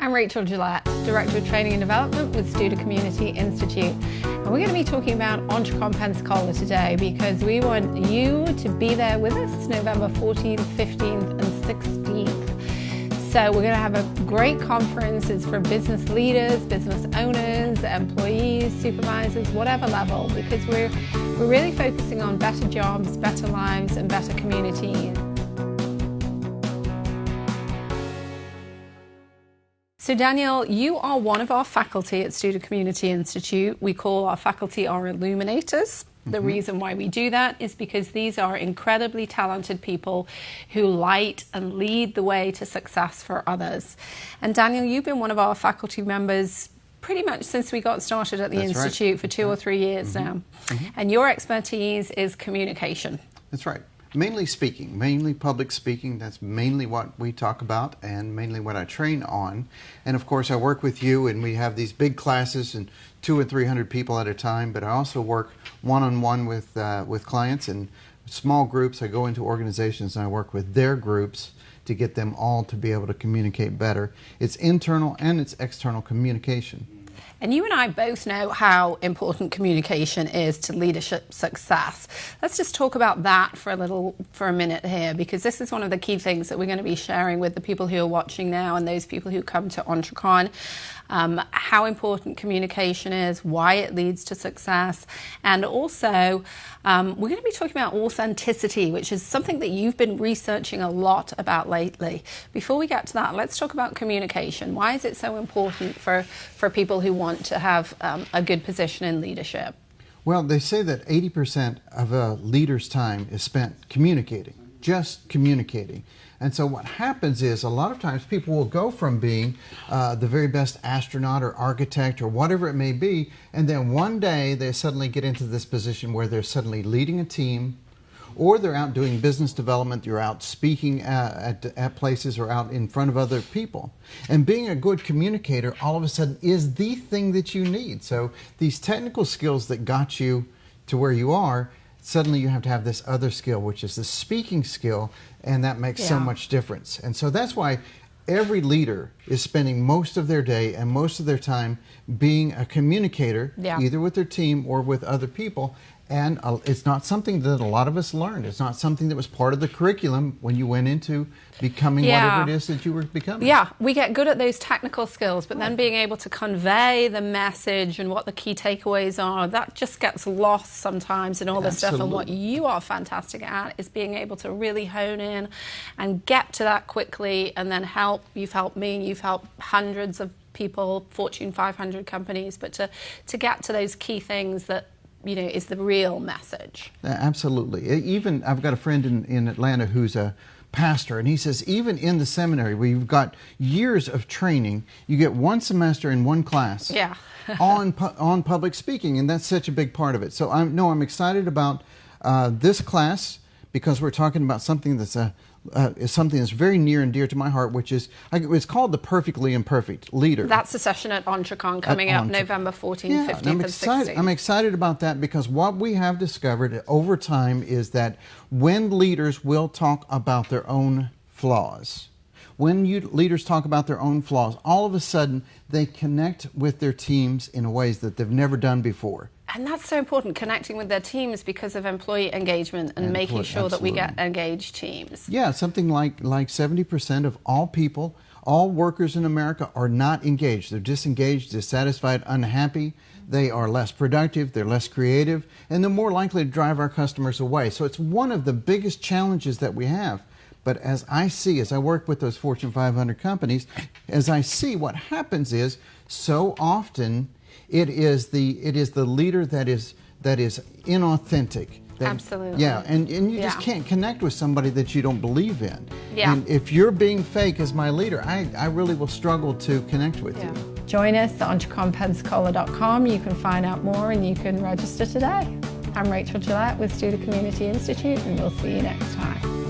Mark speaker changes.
Speaker 1: I'm Rachel Gillette, Director of Training and Development with Student Community Institute. And we're going to be talking about EntreCon Pensacola today because we want you to be there with us November 14th, 15th, and 16th. So we're going to have a great conference. It's for business leaders, business owners, employees, supervisors, whatever level, because we're really focusing on better jobs, better lives, and better communities. So Danielle, you are one of our faculty at Student Community Institute. We call our faculty our illuminators. The reason why we do that is because these are incredibly talented people who light and lead the way to success for others. And Danielle, you've been one of our faculty members pretty much since we got started at the Institute for 2 or 3 years now. And your expertise is communication.
Speaker 2: That's right. Mainly speaking, mainly public speaking. That's mainly what we talk about and mainly what I train on. And of course I work with you and we have these big classes and 200 and 300 people at a time, but I also work one-on-one with clients and small groups. I go into organizations and I work with their groups to get them all to be able to communicate better. It's internal and it's external communication.
Speaker 1: And you and I both know how important communication is to leadership success. Let's just talk about that for a minute here, because this is one of the key things that we're going to be sharing with the people who are watching now and those people who come to EntreCon. How important communication is, why it leads to success, and also we're going to be talking about authenticity, which is something that you've been researching a lot about lately. Before we get to that, let's talk about communication. Why is it so important for people who want to have a good position in leadership?
Speaker 2: Well, they say that 80% of a leader's time is spent communicating, just communicating. And so what happens is a lot of times people will go from being the very best astronaut or architect or whatever it may be, and then one day they suddenly get into this position where they're suddenly leading a team, or they're out doing business development, you're out speaking at places or out in front of other people. And being a good communicator all of a sudden is the thing that you need. So these technical skills that got you to where you are, suddenly you have to have this other skill, which is the speaking skill, and that makes so much difference. And so that's why every leader is spending most of their day and most of their time being a communicator, either with their team or with other people. And it's not something that a lot of us learned. It's not something that was part of the curriculum when you went into becoming whatever it is that you were becoming. Yeah,
Speaker 1: we get good at those technical skills, but then being able to convey the message and what the key takeaways are, that just gets lost sometimes in all this stuff. And what you are fantastic at is being able to really hone in and get to that quickly and then help. You've helped me, you've helped hundreds of people, Fortune 500 companies, but to get to those key things that is the real message.
Speaker 2: Absolutely. Even I've got a friend in Atlanta who's a pastor, and he says even in the seminary where you've got years of training, you get one semester in one class on public speaking, and that's such a big part of it. So I'm excited about this class because we're talking about something that's something that's very near and dear to my heart, which is, it's called the Perfectly Imperfect Leader.
Speaker 1: That's the session at EntreCon coming up November 14th, 15th, and 16th.
Speaker 2: I'm excited about that because what we have discovered over time is that when leaders will talk about their own flaws, when leaders talk about their own flaws, all of a sudden they connect with their teams in ways that they've never done before.
Speaker 1: And that's so important, connecting with their teams because of employee engagement and making sure that we get engaged teams.
Speaker 2: Yeah, something like 70% of all people, all workers in America are not engaged. They're disengaged, dissatisfied, unhappy. They are less productive, they're less creative, and they're more likely to drive our customers away. So it's one of the biggest challenges that we have. But as I work with those Fortune 500 companies, as I see what happens is so often it is the leader that is inauthentic.
Speaker 1: Absolutely.
Speaker 2: Yeah, and you just can't connect with somebody that you don't believe in.
Speaker 1: Yeah.
Speaker 2: And if you're being fake as my leader, I really will struggle to connect with you.
Speaker 1: Join us at EntreConPensacola.com. You can find out more and you can register today. I'm Rachel Gillette with Student Community Institute, and we'll see you next time.